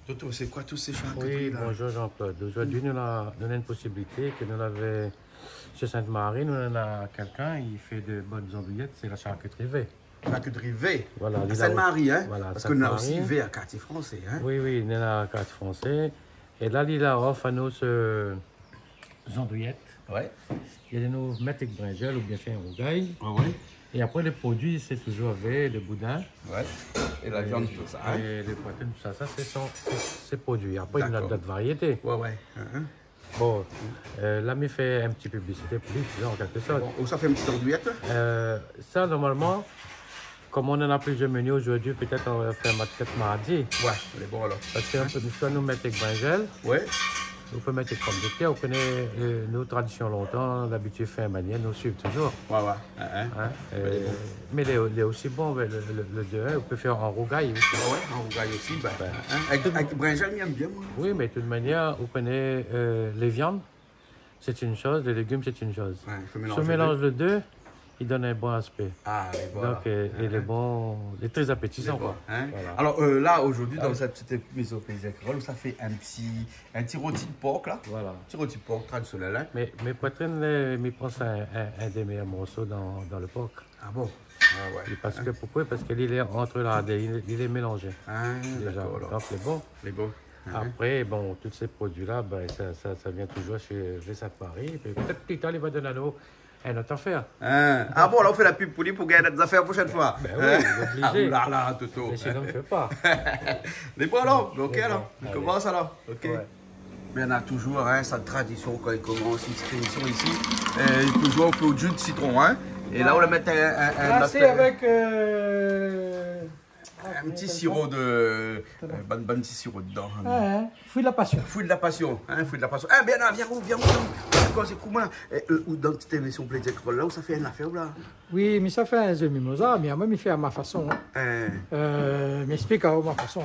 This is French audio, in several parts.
Toto, c'est quoi tous ces Oui, charcuteries-là? bonjour Jean-Claude. Aujourd'hui, nous avons une possibilité que nous avons chez Sainte-Marie. Nous avons quelqu'un, il fait de bonnes andouillettes, c'est la charcuterie V. Charcuterie V. Voilà, À Sainte-Marie, hein? Voilà, Parce qu'on a aussi V à quartier français, hein? Oui, oui, il y a carte français. Et là, il a offre à nous ce andouillettes. Ouais. Il y a nous mettre avec brinjel ou bien fait un rougail. Ah ouais. Et après, les produits, c'est toujours V, le boudin. Ouais. Et la viande, tout ça, hein? Et les poitrines, tout ça, c'est ses produits. Après, il y a d'autres variétés. Ouais, ouais. Bon, là, il fait un petit publicité pour lui, en quelque sorte. Bon, ça fait une petite andouillette? Ça, normalement, comme on en a plusieurs menus aujourd'hui, peut-être on va faire peut-être mardi. Ouais, elle est bonne alors. Parce qu'on peut nous mettre avec brinjel. Ouais. On peut mettre avec pommes de terre. On connaît nos traditions longtemps. D'habitude, fait un manière, nous suivons toujours. Ouais, ouais. Mais il est aussi bon, le 2, on peut faire en rougail aussi. Ouais, en rougail aussi. Avec brinjel, j'aime bien, moi. Oui, mais de toute manière, on connaît les viandes, c'est une chose, les légumes, c'est une chose. Ouais, si on mélange les deux, il donne un bon aspect. Ah, il est bon. Donc, il est bon, il est très appétissant. Quoi. Voilà. Alors là, aujourd'hui, dans cette petite maison paysanne, ça fait un petit rôti de porc, là. Voilà. Un petit rôti de porc traditionnel. Hein. Mais poitrines, il prend un des meilleurs morceaux dans le porc. Ah bon? Ah ouais. Pourquoi? Parce qu'il est entre là, il est mélangé. Ah, déjà. Donc, il est bon. Il est bon. Après, bon, tous ces produits-là, ben, ça vient toujours chez Sainte-Marie. Peut-être plus tard, il va donner à nous une autre affaire. Ah bon, là, on fait la pub pour lui pour gagner des affaires la prochaine fois. Ben oui, obligé. Ah là, Toto. Mais sinon, on ne fait pas. Les bons alors? Ok, alors. On commence alors. Ok. Mais on a toujours cette tradition quand il commence une petite émission ici. Toujours on fait au jus de citron. Hein. Et là, on va mettre un avec un petit sirop de. Bon petit sirop dedans. Fruit de la passion. Fruit de la passion. Fruit de la passion. Bien là, viens où? C'est comment? Dans cette émission Plaisir là où ça fait une affaire là? Oui, mais ça fait un œuf mimosa, mais moi, je fais à ma façon. M'explique à ma façon.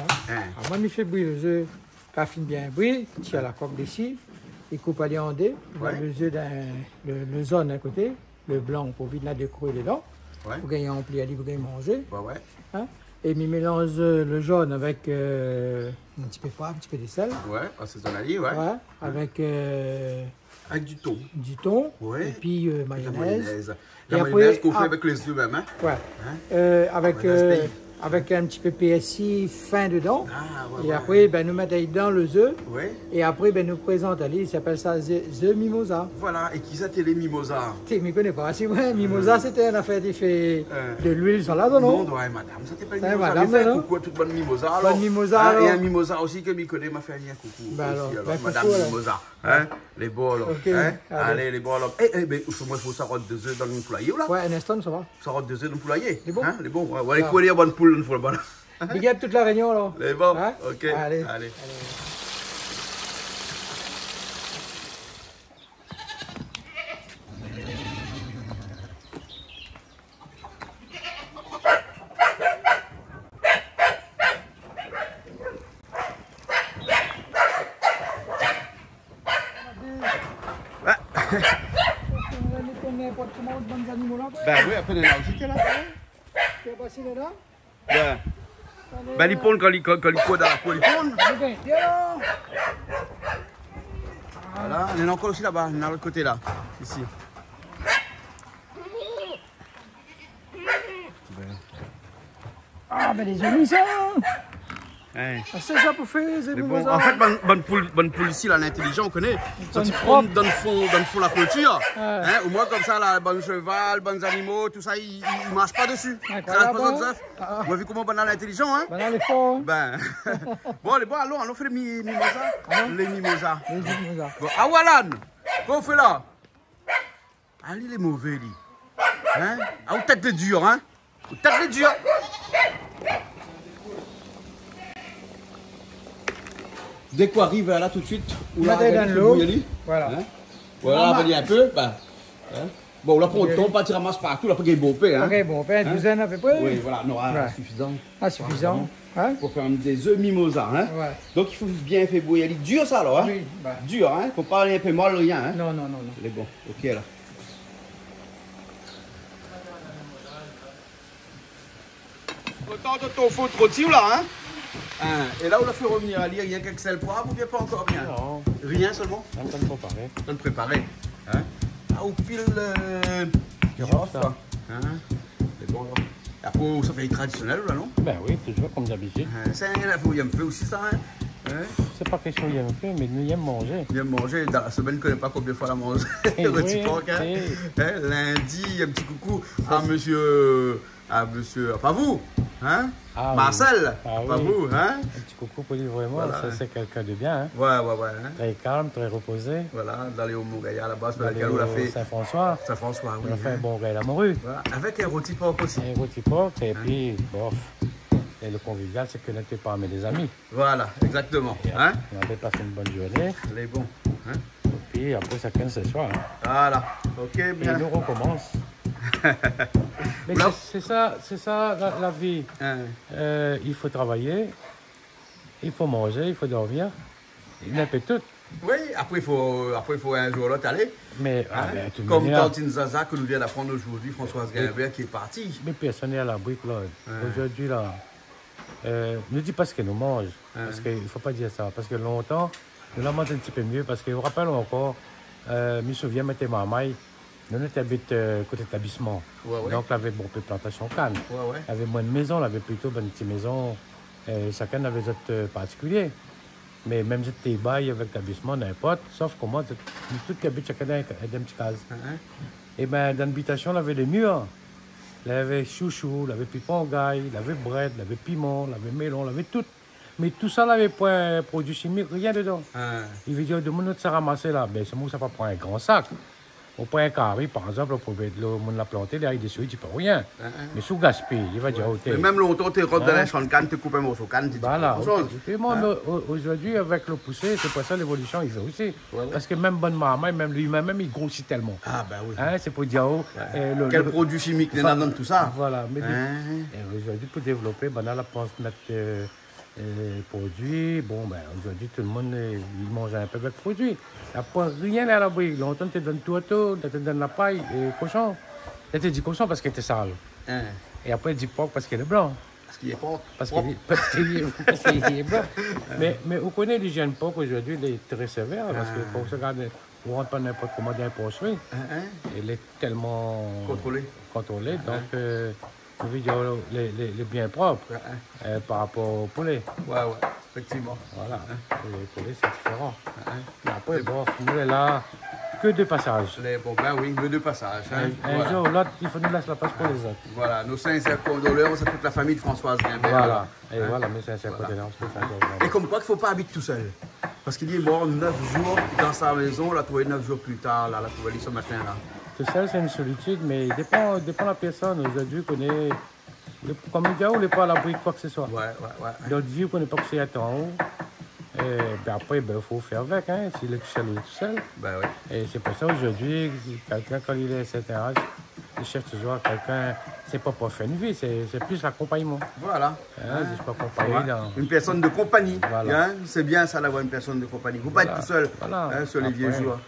Moi, je fais bouillir les œufs, raffine bien bouillir, tire la coque d'ici, et coupe à en deux, les œufs le zone d'un côté, le blanc pour vite la décorer dedans, pour gagner un pli à lui, pour gagner manger. Et je mélange le jaune avec un petit peu de poivre, un petit peu de sel. Ouais, assaisonner, avec du thon. Du thon, et puis mayonnaise. La mayonnaise qu'on fait avec les œufs même, hein? Ouais. Avec un petit peu PSI fin dedans. Et après, ben, nous mettons dedans les œufs. Et après, ben, nous présentons, il s'appelle ça The Mimosa. Voilà, et qui c'était les mimosas? Tu ne connais pas, si ouais, Mimosa, c'était une affaire qui fait de l'huile sur la non? Non, ouais, madame, c'était pas une mimosa. Madame, coucou à toute bonne mimosa. Bonne mimosa. Et un mimosa aussi que je connais, m'a fait un coucou. Ben alors, madame Mimosa. Les bons alors. Allez, les bons alors. Ben, moi, il faut ça rentre 2 œufs dans le poulailler, là? Ouais, un instant, ça va. Ça rentre 2 œufs dans le poulailler? Les bons? Les bons, ouais, il faut aller à bonne poule, il faut le bon. Big up toute la réunion, alors. Les bons, ok. Allez. Ben oui, après, il y en a aussi qui est là. Tu as passé là? Ben. Ben, il pond quand il court dans la poule, il pond. Voilà, il y en a encore aussi là-bas, il y en a de l'autre côté là, ici. Ah, ben les amis, ça! C'est ça pour faire, c'est bon. En fait, bonne poule ici, là, l'intelligent, on connaît. Ça tu prends dans le fond la clôture. Au moins, comme ça, là, bon cheval, bons animaux, tout ça, ils ne marchent pas dessus. Ça lâche pas d'autres œufs. On a vu comment on a l'intelligent, hein? Ben, les fonds. Ben. Bon, les bons, allons, on fait les mimosas. Les mimosas. Les mimosas. Bon, Awalan, qu'est-ce qu'on fait là? Ah, il est mauvais, lui. Hein? Ah, ou tête de dur, hein? Ou tête de dur. Dès qu'on arrive là tout de suite, on va dans l'eau. Voilà. Voilà, on va dire un peu. Bon, là, pour le temps, pas tu ramasses partout, là, pour qu'il y ait beau pain. Ok, bon pain, 12 à peu près. Oui, voilà, non, suffisant. Ah, suffisant. Pour faire des œufs mimosa. Donc, il faut bien faire bouillir. Il est dur, ça, alors. Oui. Dur, hein. Faut pas aller un peu mal, rien. Non. Il est bon. Ok, là. Autant de ton faute rôti, là, hein. Et là, on l'a fait revenir à lire, il y a quelques sel poivre ou bien pas encore rien? Non. Rien seulement? En train de préparer. En train de préparer. Hein? Ah, au pile girofle. Hein? C'est bon, là. Après, ça fait traditionnel, là, non? Ben oui, toujours comme d'habitude. C'est la fouille, il me fait aussi ça, hein? C'est pas question qu'il aime faire, mais il aime manger. Il aime manger. Dans la semaine, je ne connais pas combien de fois la manger. Oui, lundi, un petit coucou à monsieur. Pas vous, hein? Marcel, pas vous, hein? Un petit coucou pour lui, vraiment. Voilà. Ça, c'est quelqu'un de bien, hein? Ouais. Hein? Très calme, très reposé. Voilà, d'aller au Montgaillard là-bas, c'est lequel on l'a fait. Saint-François. Saint-François, oui. On a fait un bon gars à la morue. Voilà. Avec un rôti porc aussi. Un rôti porc, et puis, bof. Et le convivial, c'est que n'était pas mes des amis. Voilà, exactement. Hein? On avait passé une bonne journée. Elle est bon. Hein? Et puis après, chacun ce soir. Hein? Voilà, ok, bien. Et nous recommence. Mais c'est ça la vie. Il faut travailler, il faut manger, il faut dormir. Il a fait tout. Oui, après il faut un jour l'autre aller. Mais, comme Tantine Zaza que nous vient d'apprendre aujourd'hui, Françoise Guimbert qui est partie. Mais personne n'est à l'abri, Claude. Aujourd'hui, là, ne dis pas ce qu'elle nous mange. Parce qu'il ne faut pas dire ça. Parce que longtemps, nous la mange un petit peu mieux. Parce que je me rappelle encore, je me souviens, mettre ma maille. Nous, on habite côté établissement. Donc, on avait beaucoup de plantations canne. On avait moins de maisons, on avait plutôt une petite maison. Chacun avait des autres particuliers. Mais même si tu es bail avec l'établissement, n'importe, sauf que moi, tout qui habite chacun a un petit case. Et bien, dans l'habitation, on avait des murs. Il y avait chouchou, il y avait pipongaille, il y avait bread, il y avait piment, il y avait melon, il y avait tout. Mais tout ça, il n'y avait pas un produit chimique, rien dedans. Il veut dire, de mon autre, ça ramasser là, ben, c'est moi, ça va prendre un grand sac. On prend un carré, par exemple, on l'a planté, derrière des souris, tu peux rien. Mais sous gaspille, il va dire, ok. Mais même longtemps, tu rentres dans la chambre de canne, tu coupes un morceau de canne, tu dis voilà. Aujourd'hui, avec le poussé, c'est pour ça l'évolution, il fait aussi. Parce que même bonne maman, même lui-même, il grossit tellement. Ah, ben oui. C'est pour dire, quel produit chimique il y a dans tout ça? Voilà. Mais aujourd'hui, pour développer, on a la pense notre produits. Bon, ben, aujourd'hui, tout le monde il mange un peu de produits. Il n'y a pas rien à l'abri. Longtemps, tu te donnes tout, tu te donnes la paille et cochon. Tu te dis cochon parce qu'il était sale. Et après, il dit porc parce qu'il est blanc. Parce qu'il est porc. Parce qu'il est blanc. Mais vous connaissez l'hygiène porc aujourd'hui, il est très sévère. Parce que pour se garder, on ne rentre pas n'importe comment dans un porcherie. Il est tellement contrôlé. Donc, je veux dire, les biens propres par rapport au poulet. Ouais, effectivement. Voilà, le poulet c'est différent. Mais après, bon, nous est là, que deux passages. Bon, ben oui, que deux passages. Un jour ou l'autre, il faut nous laisser la place pour les autres. Voilà, nos sincères condoléances à toute la famille de Françoise Guimbert. Voilà, et voilà, mes sincères condoléances. Et comme quoi qu'il ne faut pas habiter tout seul. Parce qu'il est mort 9 jours dans sa maison, on l'a trouvé 9 jours plus tard, là, on l'a trouvé ce matin là. Tout seul, c'est une solitude, mais il dépend de la personne. Aujourd'hui, on est, comme il dit, on n'est pas à l'abri de quoi que ce soit. D'autres vies, on n'est pas que c'est à temps haut. Et après, il faut faire avec. Hein. S'il est tout seul, il est tout seul. Et c'est pour ça aujourd'hui, quelqu'un, quand il est à un certain âge, il cherche toujours quelqu'un. C'est pas pour faire une vie, c'est plus l'accompagnement. Voilà. Je peux accompagner dans... Une personne de compagnie. Voilà. C'est bien ça d'avoir une personne de compagnie. Vous ne pouvez pas être tout seul sur les vieux jours.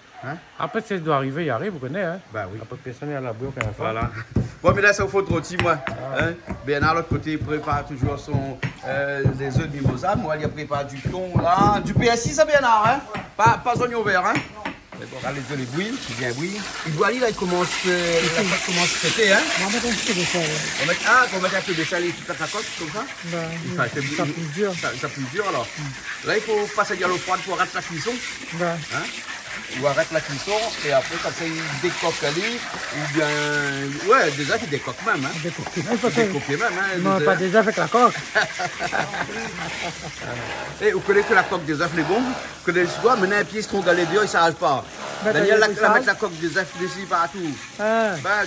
Après, si ça doit arriver, il arrive, vous connaissez. Hein? Ben oui. Après, personne n'est à la boue, aucun affaire. Voilà. Bon, mais là, ça vous faut trop de moi. Bernard, de l'autre côté, il prépare toujours des œufs de mimosa. Moi, il prépare du thon, là. Du PSI, ça, Bernard, hein? Pas oignon vert, hein? Bon, là, les œufs, les bouilles, c'est bien bouilli. Il doit aller, là, il commence à traiter, hein? On va mettre un petit peu de sel. On va mettre un peu de sel et toute la coque, comme ça? Ça plus dur. Ça plus dur, alors. Là, il faut passer à l'eau froide pour arrêter la cuisson. Ou arrête la cuisson et après quand c'est décoque ali ou bien déjà qui décoque même décoque même non pas déjà avec la coque. Et vous connaissez que la coque des œufs les bombes que les soirs mener un pied se trompe dans les deux il s'arrête pas. Daniel la mettre la coque des œufs dessus partout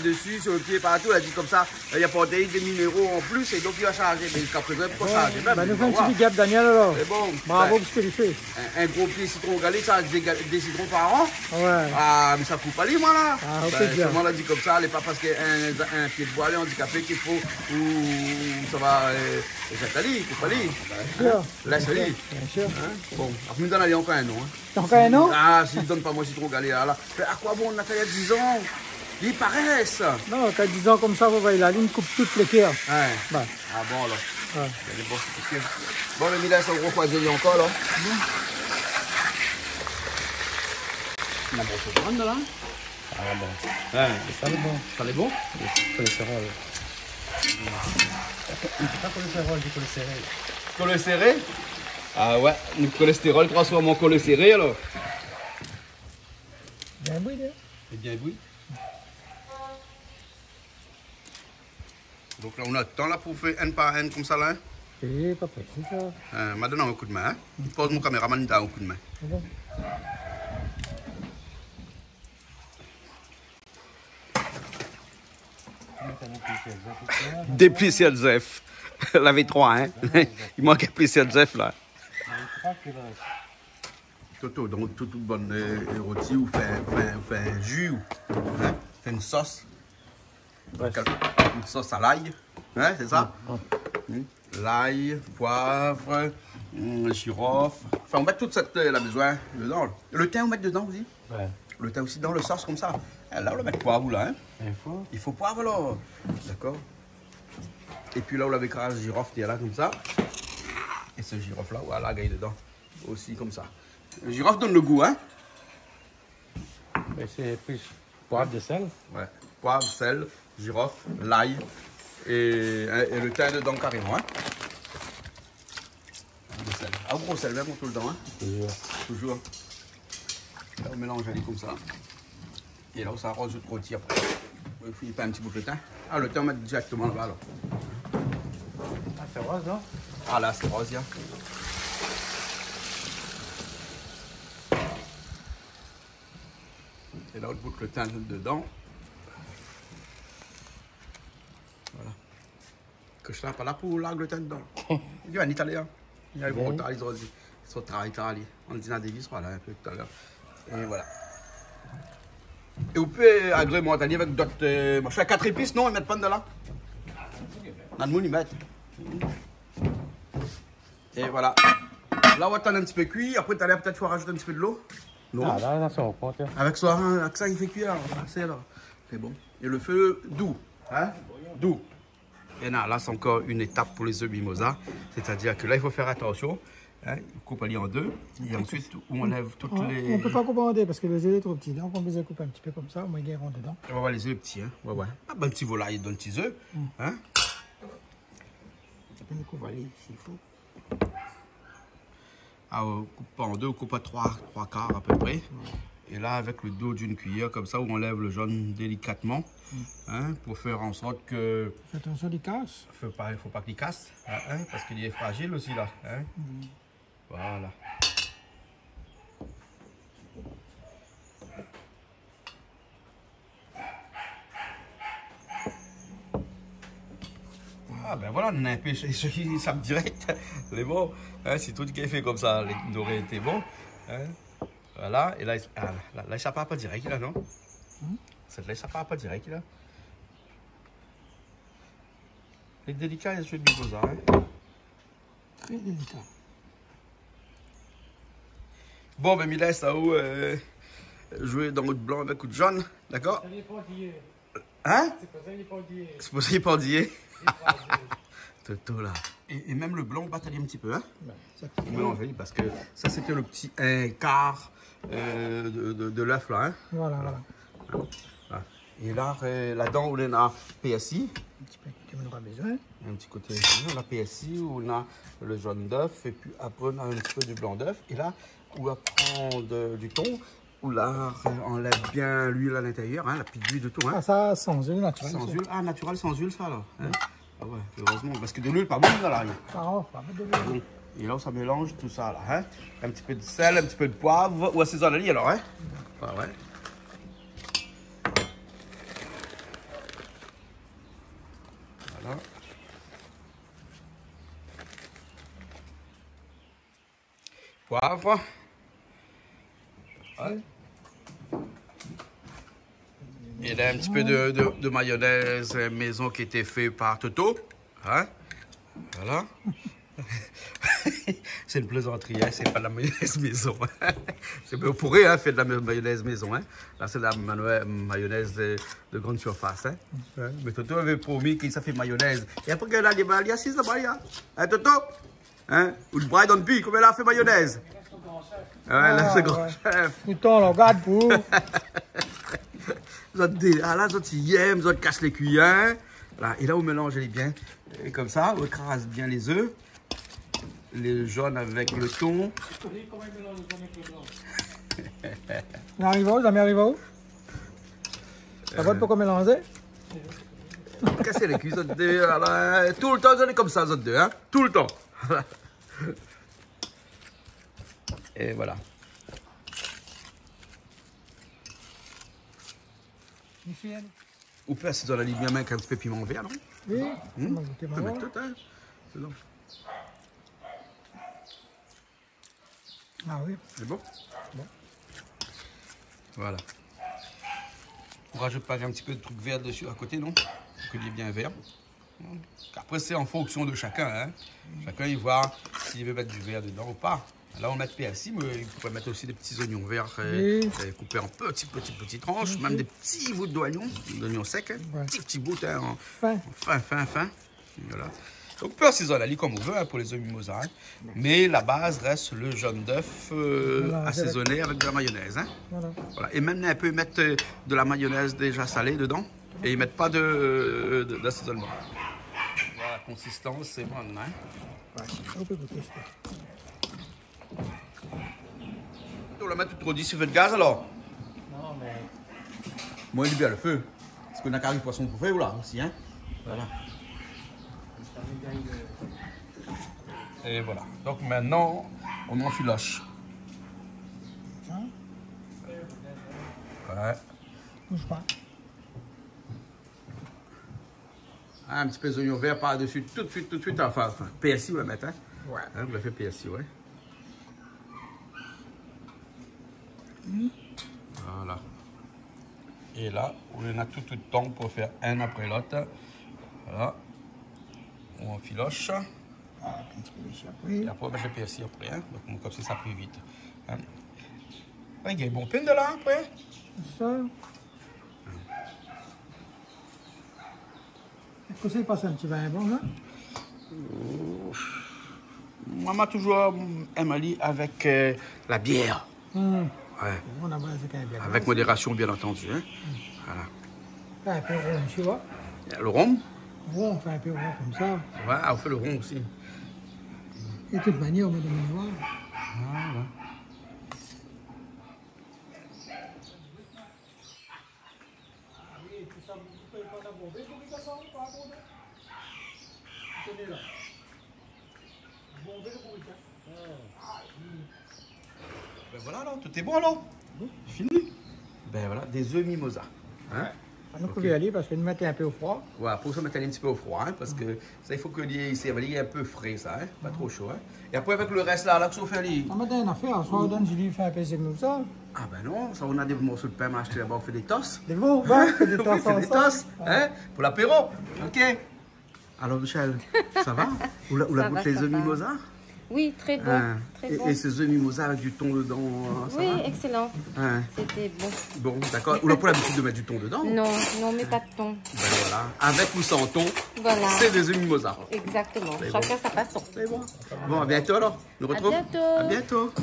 dessus sur le pied partout elle a dit comme ça il y a pas des minéraux en plus et donc il va charger mais jusqu'à présent il faut charger même nous faisons un petit gap Daniel alors bravo pour ce que tu fais un gros pied citron galé ça des citrons par an. Mais ça coupe pas les moi là. Comment on l'a dit comme ça, n'est pas parce qu'il y a un pied de bois handicapé qu'il faut ou ça va il faut pas aller. Laisse aller. Bon, après nous donne encore un nom. Encore un nom? S'il donne pas moi citron galé là. À quoi bon on a fait il y a 10 ans? Ils paraissent. Non, quand disons comme ça, vous voyez la ligne coupe toutes les pierres. Ouais. Bah. Ah bon alors. Ouais. Bon, mais il a son gros poisonnier encore là. La brosse grande là. Ah bon. Ouais. Ça c'est bon. Ça est bon. Le cholestérol. C'est pas cholestérol, du cholestérol. Cholestérol. Ah ouais, le cholestérol transforme en cholestérol alors. Bien oui, là. Eh bien oui. Donc là on a le temps là pour faire un par un comme ça là. Et pas prêt, c'est ça. M'a donné un coup de main. Hein? Pose mon caméraman, il a un coup de main. Bon. Des plissés de Zef. Elle avait 3, hein. Il manque un plissé de Zef là. Toto, donc toute bonne rôti ou fait un jus ou hein? Fait une sauce. Ouais. Une sauce à l'ail. Hein, c'est ça? L'ail, poivre, girofle. Enfin, on met toute cette la besoin dedans. Le thym, on met dedans aussi? Ouais. Le thym aussi dans le sauce comme ça. Et là, on va mettre poivre là. Hein? Il faut poivre là. D'accord. Et puis là, on avait écrasé le girofle qui est là comme ça. Et ce girofle là, voilà, gagne dedans. Aussi comme ça. Le girofle donne le goût, hein? Mais c'est plus poivre de sel. Ouais. Poivre, sel, girofle, l'ail et le thym dedans carrément, hein? Le sel. Ah, gros sel, même tout le temps, hein? Toujours. Toujours. Là, on mélange comme ça. Et là, on s'arrose le rôti après. Il faut y faire un petit bout de thym. Ah, le thym, on met directement là-bas, alors. Ah, c'est rose, non? Ah, là, c'est rose, là. Et là, on boucle le thym dedans. Voilà. Que je ne pas là pour larguer le thym dedans. Il y a un Italien. Il y a un gros Italien. Ils sont très Italien. On dit à Davis, voilà, un peu tout à l'heure. Et voilà. Et vous pouvez agrémenter avec d'autres. Moi, je fais 4 épices, non? Ils mettent pas de là. Dans le moule, ils mettent. Et voilà. Là, on va attendre un petit peu cuit. Après, tu allais peut-être faut rajouter un petit peu de l'eau. Ah, là, c'est au compte. Avec ça, il fait cuire. C'est là. C'est bon. Et le feu doux. Hein? Doux. Et là, c'est encore une étape pour les œufs mimosa. C'est-à-dire que là, il faut faire attention. Hein? On coupe en deux. Et ensuite, on enlève toutes les. On ne peut pas couper en deux parce que les œufs sont trop petits. Donc, on les couper un petit peu comme ça. On met des ronds dedans. On va voir les œufs petits. Hein? Ouais, ouais. Pas un petit volaille dans les petits œufs. Hein? On peut couper s'il faut. Ah, on coupe pas en deux, on coupe à trois quarts à peu près. Et là, avec le dos d'une cuillère, comme ça, on enlève le jaune délicatement. Hein, pour faire en sorte que... Faites attention, il casse. Il ne faut pas qu'il casse, hein, parce qu'il est fragile aussi là. Hein. Voilà. Ah ben voilà, on a un pêché, ça me direct, les mots. Hein, si tout qui est fait comme ça, il aurait été bon. Hein. Voilà, et là, là, ça part pas direct là, non? Cette-là, ça part pas direct là. C'est délicat, il y a celui de mimosa. Hein. Très délicat. Bon, ben, il laisse là-haut jouer dans l'autre blanc avec coup de jaune, d'accord? Ça n'est pas d'hier. Hein? C'est pas ça, il n'est pas d'hier. C'est pour ça qu'il n'est pas d'hier. Toto là. Et même le blanc, on bataille un petit peu, hein? Ouais, parce que ça, c'était le petit quart de l'œuf là, hein? Voilà, voilà. Voilà. Et là, là-dedans, on a PSI. Un petit peu que tu en auras besoin. Un petit côté, on a PSI, où on a le jaune d'œuf, et puis après, on a un petit peu du blanc d'œuf. Et là, on va prendre du thon, où là, on enlève bien l'huile à l'intérieur, hein, la petite huile de thon. Hein. Ah, ça, sans huile naturelle. Sans huile, ah, naturel, sans huile, ça, là. Hein. Ah ouais, heureusement, parce que de l'huile, pas bon, là, là. Ah, on va mettre de l'huile. Et là, ça mélange tout ça, là, hein. Un petit peu de sel, un petit peu de poivre, ou assaisonner, alors, hein. Ah ouais. Voilà. Poivre. Ouais. Et là, un petit peu de mayonnaise maison qui était fait par Toto. Hein? Voilà. C'est une plaisanterie, hein? C'est pas de la mayonnaise maison. Vous pourrez faire de la mayonnaise maison. Hein? Là, c'est de la mayonnaise de grande surface. Hein? Mais Toto avait promis qu'il ça fait mayonnaise. Et après, il y a 6 là-bas. Hein, Toto? Hein? Ou le Brian P, comment il a fait mayonnaise? Ouais, là, c'est grand chef. Pourtant, on regarde pour. Là, ils aiment, ils cassent les cuillères. Voilà. Et là, vous mélangez bien. Et comme ça, vous écrasez bien les œufs. Les jaunes avec le thon. Ça arrive où? Ça m'arrive où? Ça va pas comment mélanger? Casser les cuisses, deux. Alors, tout le temps, vous allez comme ça, vous deux. Hein? Tout le temps. Et voilà. Ou peut assaisonner la ligne bien avec un petit peu de piment vert, non? Oui. On peut mettre tout, hein? Ah oui. C'est bon? Bon. Voilà. On rajoute pas un petit peu de truc vert dessus à côté, non? Pour qu'il est bien vert. Après, c'est en fonction de chacun, hein? Chacun, il voit s'il veut mettre du vert dedans ou pas. Là, on met de persil, mais il pourrait mettre aussi des petits oignons verts coupés en petites tranches, même des petits bouts d'oignons secs, hein? Petits bouts, hein, fin. Voilà. Donc, on peut assaisonner la lie comme on veut, hein, pour les œufs mimosa. Hein. Mais la base reste le jaune d'œuf assaisonné avec de la mayonnaise. Hein. Voilà. Et même, on peut mettre de la mayonnaise déjà salée dedans. Et ils ne mettent pas d'assaisonnement. Voilà, la consistance, c'est bon. Hein. On peut goûter ça. On la met tout trop dit sur le gaz alors? Non, mais. Moi, il est bien le feu. Parce qu'on a carré poisson pour faire là aussi. Hein. Voilà. Et voilà. Donc maintenant, on enfiloche. Ouais. Bouge pas. Un petit peu d'oignon vert par-dessus, tout de suite, enfin, PSI, on va mettre, hein? Ouais. Hein, vous l'avez fait PSI, ouais. Voilà. Et là, on a tout le temps pour faire un après l'autre. Voilà. On enfiloche. Et après, on met le PSI après, hein? Donc, comme ça prie vite. Hein? Il y a un bon pain de là après. Ça. Est-ce que c'est pas un petit vin bon, hein? Moi, j'ai toujours aimé avec la bière. Ouais. On a bien avec modération, bien entendu. Hein? Voilà. Un peu rond, tu vois? Le rhum? Bon, on fait un peu rond comme ça. Ouais, on fait le rhum aussi. Et de toute manière, on met de l'oignon. Voilà. Ben voilà alors, tout est bon alors. Fini. Ben voilà, des œufs mimosa. Hein? On peut y aller parce que nous mettons un peu au froid. Voilà, pour ça, mettre un petit peu au froid, hein, parce que ça, il faut que ici, il est un peu frais, ça, hein, pas trop chaud. Hein. Et après, avec le reste là, que ça fait aller. On met une affaire, soit on donne, j'ai dit, fait un peu de mimosa. Ah ben non, ça, on a des morceaux de pain à acheter là-bas, on fait des tosses. Des mots, ouais, on fait des tosses. On fait des tosses, hein, pour l'apéro. Ok. Alors, Michel, ça va? Ou la bouche les œufs mimosa? Oui, très bon. Très bon. Et ces œufs mimosa avec du thon dedans, ça va? Excellent. C'était bon. Bon, d'accord. On n'a pas l'habitude de mettre du thon dedans? Non, on ne met pas de thon. Ben voilà. Avec ou sans thon, voilà. C'est des œufs mimosa. Exactement. Chacun sa façon. C'est bon. Bon, à bientôt alors. On nous retrouve. À bientôt. À bientôt.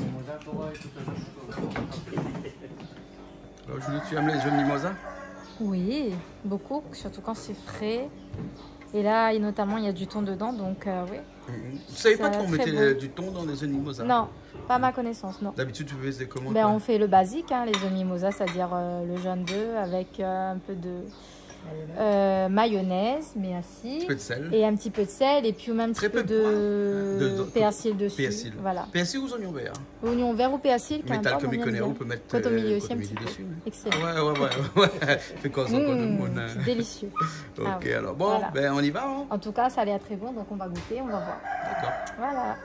Alors, Julie, tu aimes les œufs mimosa? Oui, beaucoup. Surtout quand c'est frais. Et là, et notamment, il y a du thon dedans, donc oui. Vous ne savez pas qu'on mettait du thon dans les œufs mimosa? Non, pas à ma connaissance, non. D'habitude, tu faisais comment? Ben, on fait le basique, hein, les œufs mimosa, c'est-à-dire le jaune d'œuf avec un peu de mayonnaise, mais ainsi. Un petit peu de sel. Et un petit peu de sel, et puis même un petit peu de persil dessus. Persil. Voilà. Persil ou oignons verts? Oignons verts ou persil, mais t'as le méconnaît, on peut mettre au milieu aussi un petit dessus. peu. Excellent. Ouais. Fais quoi ça, c'est délicieux. Ok, alors bon, voilà. Ben on y va. Hein. En tout cas, ça a l'air très bon, donc on va goûter, on va voir. D'accord. Voilà.